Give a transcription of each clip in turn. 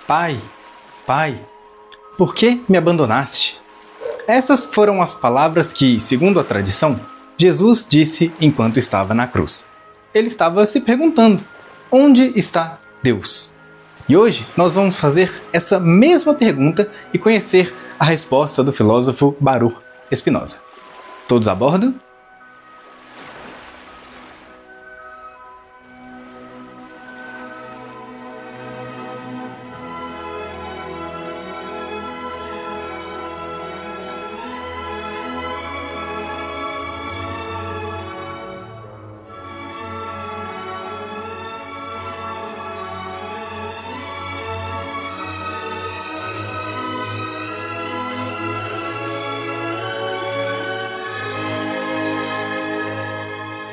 Pai, Pai, por que me abandonaste? Essas foram as palavras que, segundo a tradição, Jesus disse enquanto estava na cruz. Ele estava se perguntando: onde está Deus? E hoje nós vamos fazer essa mesma pergunta e conhecer a resposta do filósofo Baruch Spinoza. Todos a bordo?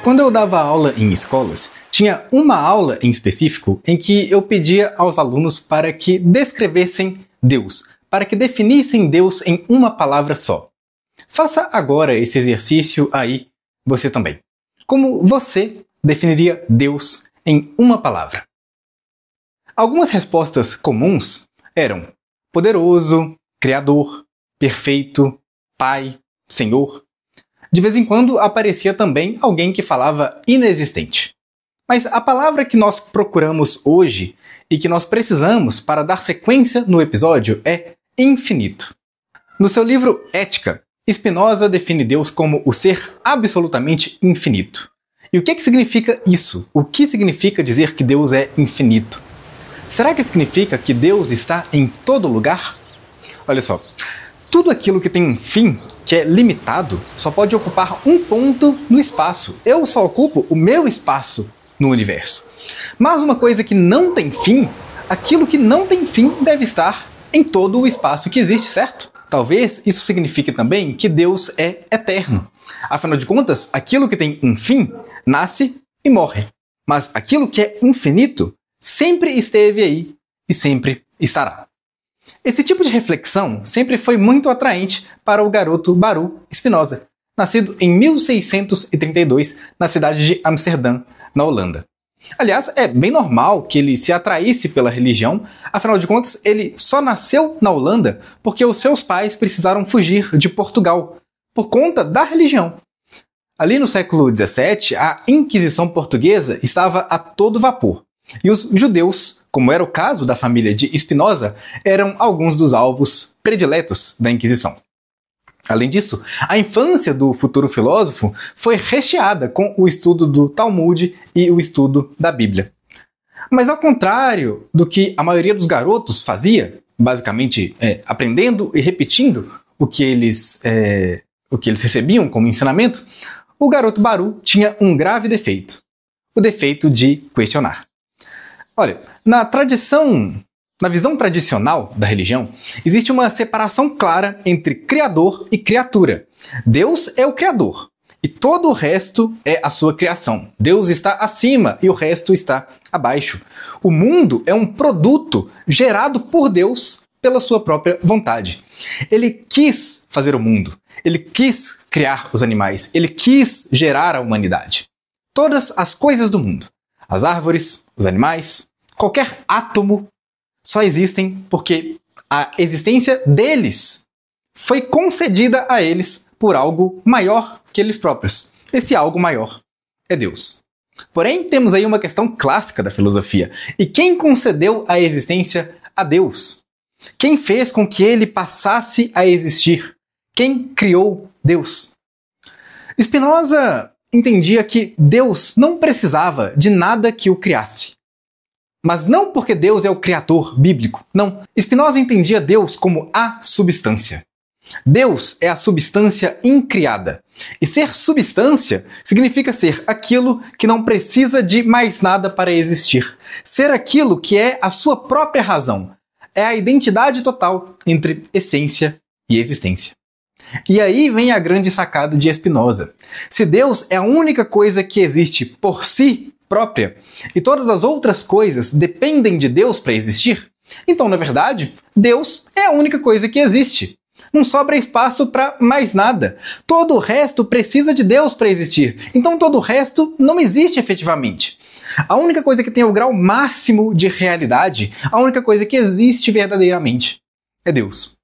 Quando eu dava aula em escolas, tinha uma aula em específico em que eu pedia aos alunos para que descrevessem Deus, para que definissem Deus em uma palavra só. Faça agora esse exercício aí, você também. Como você definiria Deus em uma palavra? Algumas respostas comuns eram poderoso, criador, perfeito, pai, senhor. De vez em quando aparecia também alguém que falava inexistente. Mas a palavra que nós procuramos hoje e que nós precisamos para dar sequência no episódio é infinito. No seu livro Ética, Spinoza define Deus como o ser absolutamente infinito. E o que significa isso? O que significa dizer que Deus é infinito? Será que significa que Deus está em todo lugar? Olha só, tudo aquilo que tem um fim, que é limitado, só pode ocupar um ponto no espaço. Eu só ocupo o meu espaço no universo. Mas uma coisa que não tem fim, aquilo que não tem fim deve estar em todo o espaço que existe, certo? Talvez isso signifique também que Deus é eterno. Afinal de contas, aquilo que tem um fim nasce e morre. Mas aquilo que é infinito sempre esteve aí e sempre estará. Esse tipo de reflexão sempre foi muito atraente para o garoto Baruch Spinoza, nascido em 1632 na cidade de Amsterdã, na Holanda. Aliás, é bem normal que ele se atraísse pela religião, afinal de contas, ele só nasceu na Holanda porque os seus pais precisaram fugir de Portugal por conta da religião. Ali no século XVII, a Inquisição portuguesa estava a todo vapor. E os judeus, como era o caso da família de Spinoza, eram alguns dos alvos prediletos da Inquisição. Além disso, a infância do futuro filósofo foi recheada com o estudo do Talmud e o estudo da Bíblia. Mas ao contrário do que a maioria dos garotos fazia, basicamente aprendendo e repetindo o que eles recebiam como ensinamento, o garoto Baruch tinha um grave defeito: o defeito de questionar. Olha, na visão tradicional da religião, existe uma separação clara entre criador e criatura. Deus é o criador e todo o resto é a sua criação. Deus está acima e o resto está abaixo. O mundo é um produto gerado por Deus pela sua própria vontade. Ele quis fazer o mundo, ele quis criar os animais, ele quis gerar a humanidade. Todas as coisas do mundo, as árvores, os animais, qualquer átomo, só existem porque a existência deles foi concedida a eles por algo maior que eles próprios. Esse algo maior é Deus. Porém, temos aí uma questão clássica da filosofia. E quem concedeu a existência a Deus? Quem fez com que ele passasse a existir? Quem criou Deus? Spinoza entendia que Deus não precisava de nada que o criasse. Mas não porque Deus é o criador bíblico, não. Spinoza entendia Deus como a substância. Deus é a substância incriada. E ser substância significa ser aquilo que não precisa de mais nada para existir. Ser aquilo que é a sua própria razão. É a identidade total entre essência e existência. E aí vem a grande sacada de Spinoza. Se Deus é a única coisa que existe por si própria, e todas as outras coisas dependem de Deus para existir, então, na verdade, Deus é a única coisa que existe. Não sobra espaço para mais nada. Todo o resto precisa de Deus para existir, então todo o resto não existe efetivamente. A única coisa que tem o grau máximo de realidade, a única coisa que existe verdadeiramente, é Deus.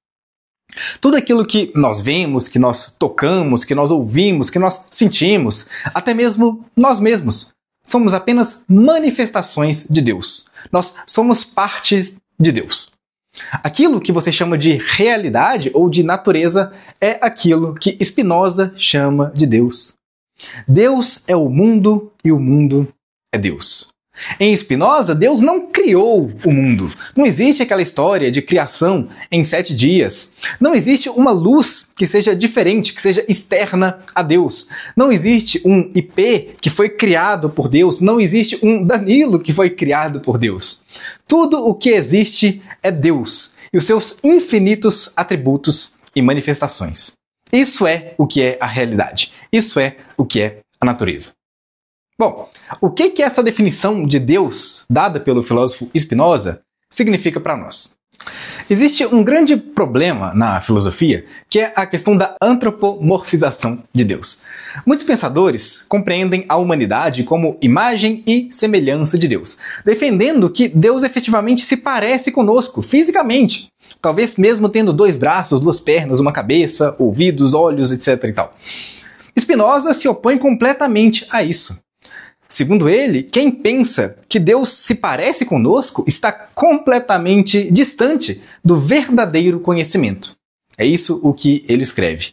Tudo aquilo que nós vemos, que nós tocamos, que nós ouvimos, que nós sentimos, até mesmo nós mesmos, somos apenas manifestações de Deus. Nós somos partes de Deus. Aquilo que você chama de realidade ou de natureza é aquilo que Spinoza chama de Deus. Deus é o mundo e o mundo é Deus. Em Spinoza, Deus não criou o mundo. Não existe aquela história de criação em 7 dias. Não existe uma luz que seja diferente, que seja externa a Deus. Não existe um IP que foi criado por Deus. Não existe um Danilo que foi criado por Deus. Tudo o que existe é Deus e os seus infinitos atributos e manifestações. Isso é o que é a realidade. Isso é o que é a natureza. Bom, o que essa definição de Deus, dada pelo filósofo Spinoza, significa para nós? Existe um grande problema na filosofia, que é a questão da antropomorfização de Deus. Muitos pensadores compreendem a humanidade como imagem e semelhança de Deus, defendendo que Deus efetivamente se parece conosco, fisicamente, talvez mesmo tendo 2 braços, 2 pernas, uma cabeça, ouvidos, olhos, etc. e tal. Spinoza se opõe completamente a isso. Segundo ele, quem pensa que Deus se parece conosco está completamente distante do verdadeiro conhecimento. É isso o que ele escreve.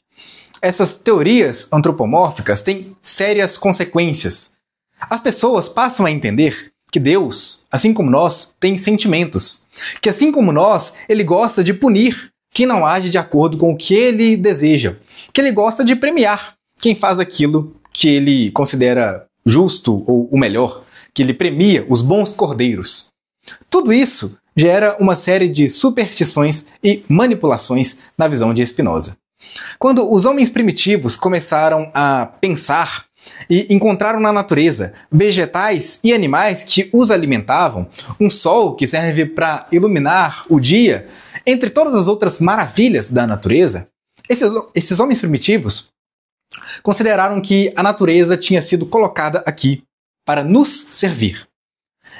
Essas teorias antropomórficas têm sérias consequências. As pessoas passam a entender que Deus, assim como nós, tem sentimentos. Que assim como nós, ele gosta de punir quem não age de acordo com o que ele deseja. Que ele gosta de premiar quem faz aquilo que ele considera justo ou o melhor, que ele premia os bons cordeiros. Tudo isso gera uma série de superstições e manipulações na visão de Spinoza. Quando os homens primitivos começaram a pensar e encontraram na natureza vegetais e animais que os alimentavam, um sol que serve para iluminar o dia, entre todas as outras maravilhas da natureza, esses homens primitivos consideraram que a natureza tinha sido colocada aqui para nos servir.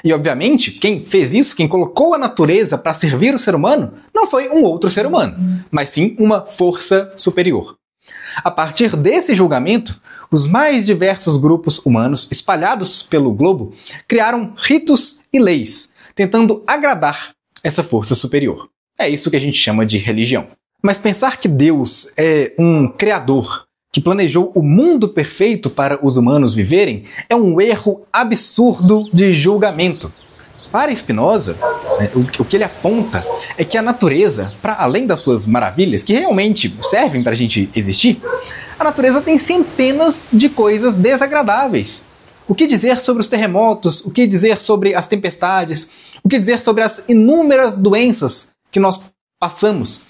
E, obviamente, quem fez isso, quem colocou a natureza para servir o ser humano, não foi um outro ser humano, mas sim uma força superior. A partir desse julgamento, os mais diversos grupos humanos espalhados pelo globo criaram ritos e leis, tentando agradar essa força superior. É isso que a gente chama de religião. Mas pensar que Deus é um criador que planejou o mundo perfeito para os humanos viverem, é um erro absurdo de julgamento. Para Spinoza, o que ele aponta é que a natureza, para além das suas maravilhas, que realmente servem para a gente existir, a natureza tem centenas de coisas desagradáveis. O que dizer sobre os terremotos? O que dizer sobre as tempestades? O que dizer sobre as inúmeras doenças que nós passamos?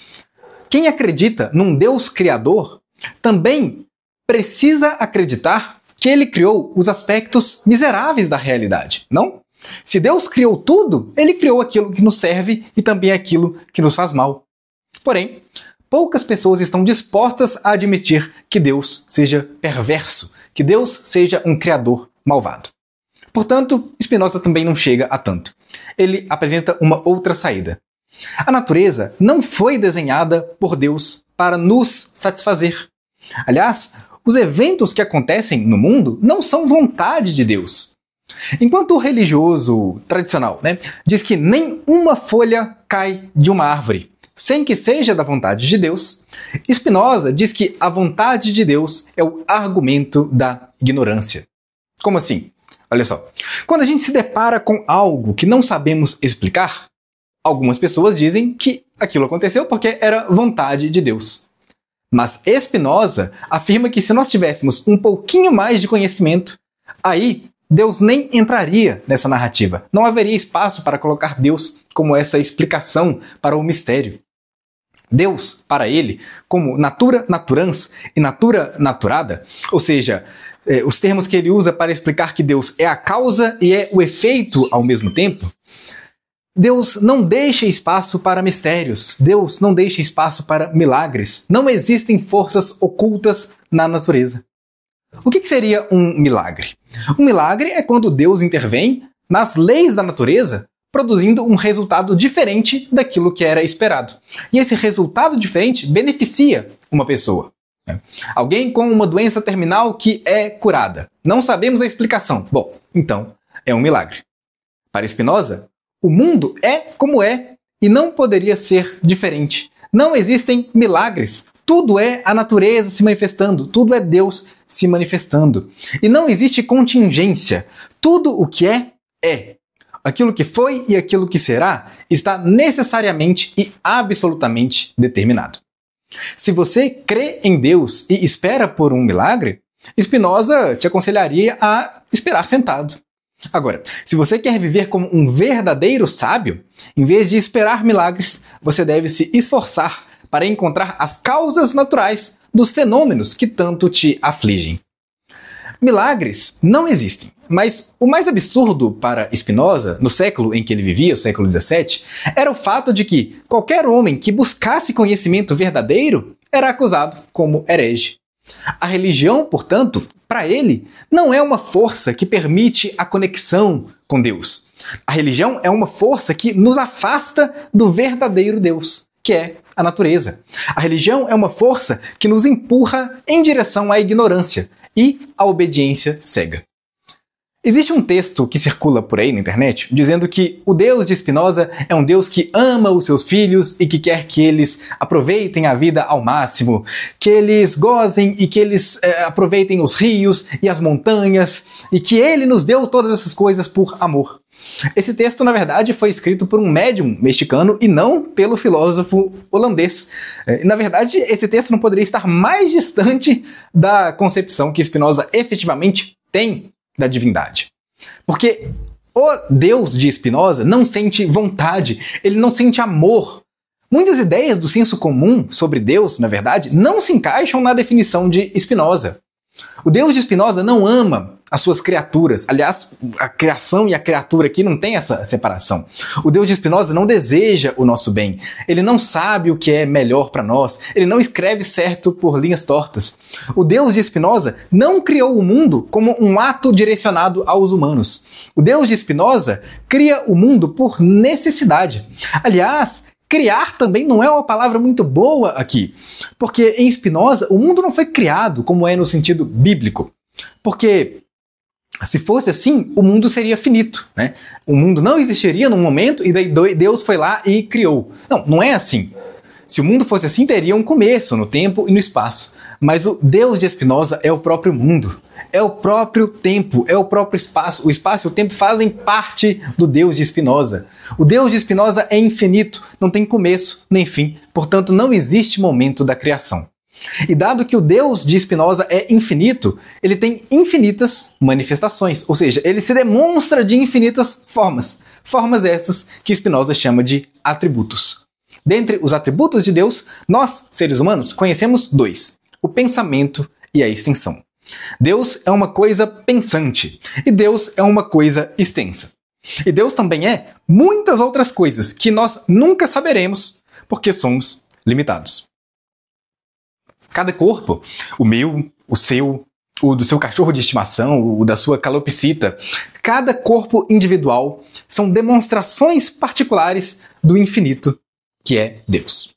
Quem acredita num Deus criador também precisa acreditar que ele criou os aspectos miseráveis da realidade, não? Se Deus criou tudo, ele criou aquilo que nos serve e também aquilo que nos faz mal. Porém, poucas pessoas estão dispostas a admitir que Deus seja perverso, que Deus seja um criador malvado. Portanto, Spinoza também não chega a tanto. Ele apresenta uma outra saída. A natureza não foi desenhada por Deus para nos satisfazer. Aliás, os eventos que acontecem no mundo não são vontade de Deus. Enquanto o religioso tradicional diz que nem uma folha cai de uma árvore sem que seja da vontade de Deus, Spinoza diz que a vontade de Deus é o argumento da ignorância. Como assim? Olha só. Quando a gente se depara com algo que não sabemos explicar, algumas pessoas dizem que aquilo aconteceu porque era vontade de Deus. Mas Spinoza afirma que se nós tivéssemos um pouquinho mais de conhecimento, aí Deus nem entraria nessa narrativa. Não haveria espaço para colocar Deus como essa explicação para o mistério. Deus, para ele, como natura naturans e natura naturada, ou seja, os termos que ele usa para explicar que Deus é a causa e é o efeito ao mesmo tempo, Deus não deixa espaço para mistérios, Deus não deixa espaço para milagres. Não existem forças ocultas na natureza. O que seria um milagre? Um milagre é quando Deus intervém nas leis da natureza, produzindo um resultado diferente daquilo que era esperado. E esse resultado diferente beneficia uma pessoa. Alguém com uma doença terminal que é curada. Não sabemos a explicação. Bom, então é um milagre. Para Spinoza, o mundo é como é e não poderia ser diferente. Não existem milagres. Tudo é a natureza se manifestando, tudo é Deus se manifestando. E não existe contingência. Tudo o que é, é. Aquilo que foi e aquilo que será está necessariamente e absolutamente determinado. Se você crê em Deus e espera por um milagre, Spinoza te aconselharia a esperar sentado. Agora, se você quer viver como um verdadeiro sábio, em vez de esperar milagres, você deve se esforçar para encontrar as causas naturais dos fenômenos que tanto te afligem. Milagres não existem, mas o mais absurdo para Spinoza, no século em que ele vivia, o século XVII, era o fato de que qualquer homem que buscasse conhecimento verdadeiro era acusado como herege. A religião, portanto, para ele, não é uma força que permite a conexão com Deus. A religião é uma força que nos afasta do verdadeiro Deus, que é a natureza. A religião é uma força que nos empurra em direção à ignorância e à obediência cega. Existe um texto que circula por aí na internet dizendo que o Deus de Spinoza é um Deus que ama os seus filhos e que quer que eles aproveitem a vida ao máximo, que eles gozem e que eles aproveitem os rios e as montanhas e que ele nos deu todas essas coisas por amor. Esse texto, na verdade, foi escrito por um médium mexicano e não pelo filósofo holandês. Na verdade, esse texto não poderia estar mais distante da concepção que Spinoza efetivamente tem da divindade. Porque o Deus de Spinoza não sente vontade, ele não sente amor. Muitas ideias do senso comum sobre Deus, na verdade, não se encaixam na definição de Spinoza. O Deus de Spinoza não ama as suas criaturas. Aliás, a criação e a criatura aqui não tem essa separação. O Deus de Spinoza não deseja o nosso bem. Ele não sabe o que é melhor para nós. Ele não escreve certo por linhas tortas. O Deus de Spinoza não criou o mundo como um ato direcionado aos humanos. O Deus de Spinoza cria o mundo por necessidade. Aliás, criar também não é uma palavra muito boa aqui, porque em Spinoza o mundo não foi criado como é no sentido bíblico, porque se fosse assim, o mundo seria finito, né? O mundo não existiria num momento e daí Deus foi lá e criou. Não, não é assim. Se o mundo fosse assim, teria um começo no tempo e no espaço. Mas o Deus de Spinoza é o próprio mundo, é o próprio tempo, é o próprio espaço. O espaço e o tempo fazem parte do Deus de Spinoza. O Deus de Spinoza é infinito, não tem começo nem fim, portanto não existe momento da criação. E dado que o Deus de Spinoza é infinito, ele tem infinitas manifestações, ou seja, ele se demonstra de infinitas formas. Formas essas que Spinoza chama de atributos. Dentre os atributos de Deus, nós, seres humanos, conhecemos dois: o pensamento e a extensão. Deus é uma coisa pensante e Deus é uma coisa extensa. E Deus também é muitas outras coisas que nós nunca saberemos porque somos limitados. Cada corpo, o meu, o seu, o do seu cachorro de estimação, o da sua calopsita, cada corpo individual são demonstrações particulares do infinito que é Deus.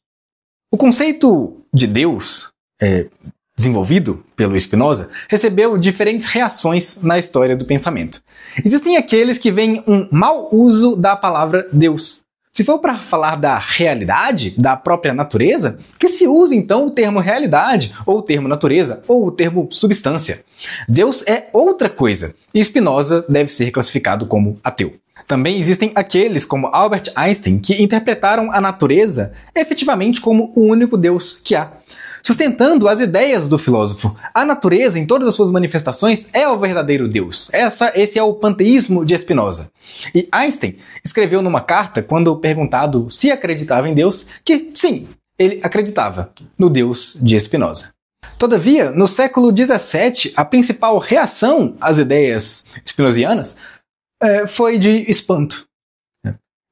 O conceito de Deus, desenvolvido pelo Spinoza, recebeu diferentes reações na história do pensamento. Existem aqueles que veem um mau uso da palavra Deus. Se for para falar da realidade, da própria natureza, que se use então o termo realidade, ou o termo natureza, ou o termo substância. Deus é outra coisa, e Spinoza deve ser classificado como ateu. Também existem aqueles, como Albert Einstein, que interpretaram a natureza efetivamente como o único Deus que há. Sustentando as ideias do filósofo, a natureza, em todas as suas manifestações, é o verdadeiro Deus. Esse é o panteísmo de Spinoza. E Einstein escreveu numa carta, quando perguntado se acreditava em Deus, que sim, ele acreditava no Deus de Spinoza. Todavia, no século XVII, a principal reação às ideias spinozianas foi de espanto.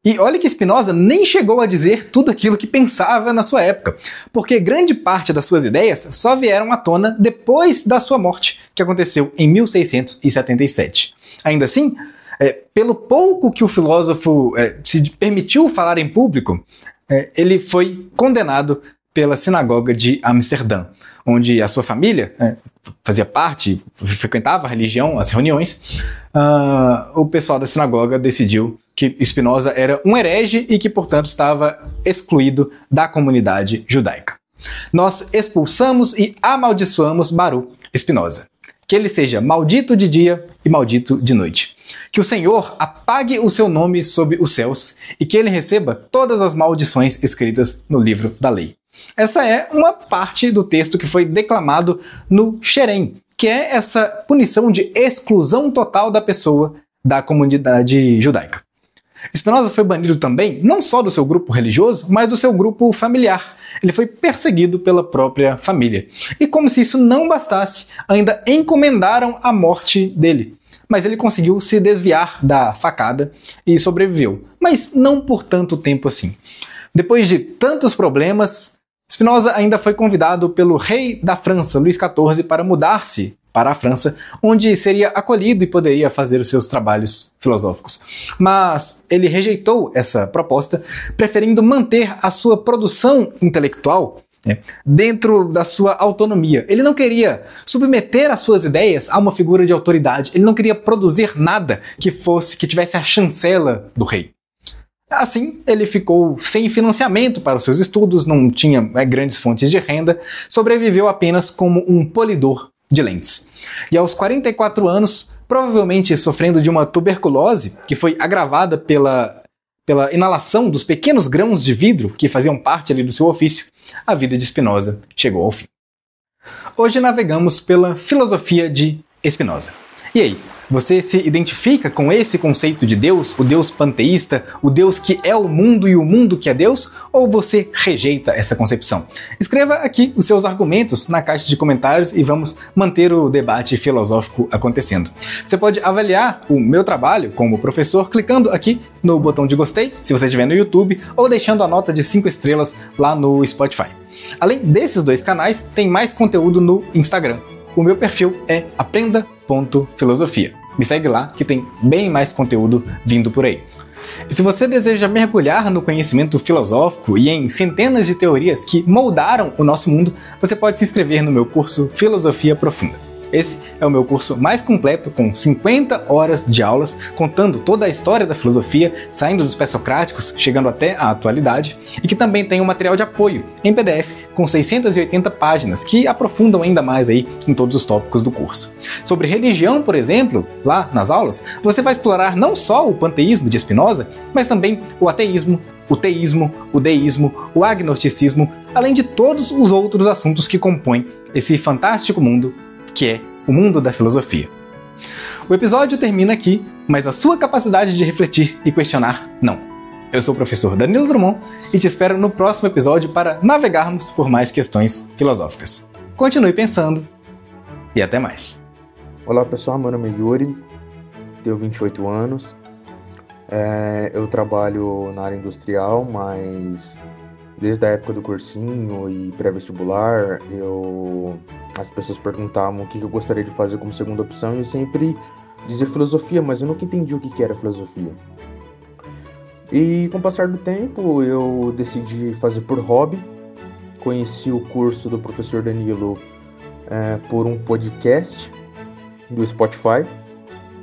E olha que Spinoza nem chegou a dizer tudo aquilo que pensava na sua época, porque grande parte das suas ideias só vieram à tona depois da sua morte, que aconteceu em 1677. Ainda assim, pelo pouco que o filósofo se permitiu falar em público, ele foi condenado pela sinagoga de Amsterdã, onde a sua família fazia parte, frequentava a religião, as reuniões. O pessoal da sinagoga decidiu que Spinoza era um herege e que, portanto, estava excluído da comunidade judaica. Nós expulsamos e amaldiçoamos Baruch Spinoza. Que ele seja maldito de dia e maldito de noite. Que o Senhor apague o seu nome sob os céus e que ele receba todas as maldições escritas no livro da lei. Essa é uma parte do texto que foi declamado no Xerém, que é essa punição de exclusão total da pessoa da comunidade judaica. Spinoza foi banido também, não só do seu grupo religioso, mas do seu grupo familiar. Ele foi perseguido pela própria família. E como se isso não bastasse, ainda encomendaram a morte dele. Mas ele conseguiu se desviar da facada e sobreviveu. Mas não por tanto tempo assim. Depois de tantos problemas, Spinoza ainda foi convidado pelo rei da França, Luís XIV, para mudar-se para a França, onde seria acolhido e poderia fazer os seus trabalhos filosóficos. Mas ele rejeitou essa proposta, preferindo manter a sua produção intelectual dentro da sua autonomia. Ele não queria submeter as suas ideias a uma figura de autoridade. Ele não queria produzir nada que tivesse a chancela do rei. Assim, ele ficou sem financiamento para os seus estudos, não tinha grandes fontes de renda, sobreviveu apenas como um polidor de lentes. E aos 44 anos, provavelmente sofrendo de uma tuberculose que foi agravada pela inalação dos pequenos grãos de vidro que faziam parte ali do seu ofício, a vida de Spinoza chegou ao fim. Hoje navegamos pela filosofia de Spinoza. E aí, você se identifica com esse conceito de Deus, o Deus panteísta, o Deus que é o mundo e o mundo que é Deus, ou você rejeita essa concepção? Escreva aqui os seus argumentos na caixa de comentários e vamos manter o debate filosófico acontecendo. Você pode avaliar o meu trabalho como professor clicando aqui no botão de gostei, se você estiver no YouTube, ou deixando a nota de 5 estrelas lá no Spotify. Além desses dois canais, tem mais conteúdo no Instagram. O meu perfil é aprenda.filosofia. Me segue lá que tem bem mais conteúdo vindo por aí. E se você deseja mergulhar no conhecimento filosófico e em centenas de teorias que moldaram o nosso mundo, você pode se inscrever no meu curso Filosofia Profunda. Esse é o meu curso mais completo, com 50 horas de aulas, contando toda a história da filosofia, saindo dos pré-socráticos, chegando até a atualidade, e que também tem um material de apoio em PDF com 680 páginas, que aprofundam ainda mais aí em todos os tópicos do curso. Sobre religião, por exemplo, lá nas aulas, você vai explorar não só o panteísmo de Spinoza, mas também o ateísmo, o teísmo, o deísmo, o agnosticismo, além de todos os outros assuntos que compõem esse fantástico mundo que é o mundo da filosofia. O episódio termina aqui, mas a sua capacidade de refletir e questionar, não. Eu sou o professor Danilo Drummond e te espero no próximo episódio para navegarmos por mais questões filosóficas. Continue pensando e até mais. Olá pessoal, meu nome é Yuri, tenho 28 anos, eu trabalho na área industrial, mas desde a época do cursinho e pré-vestibular, as pessoas perguntavam o que eu gostaria de fazer como segunda opção e eu sempre dizia filosofia, mas eu nunca entendi o que era filosofia. E com o passar do tempo, eu decidi fazer por hobby. Conheci o curso do professor Danilo por um podcast do Spotify.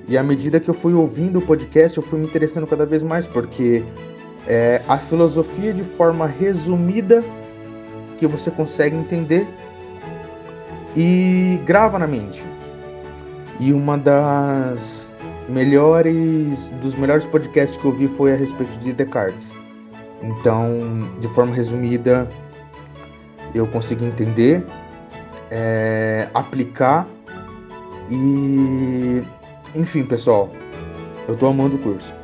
E à medida que eu fui ouvindo o podcast, eu fui me interessando cada vez mais, porque a filosofia de forma resumida que você consegue entender e grava na mente. E uma dos melhores podcasts que eu vi foi a respeito de Descartes. Então, de forma resumida, eu consegui entender, aplicar e... Enfim, pessoal, eu tô amando o curso.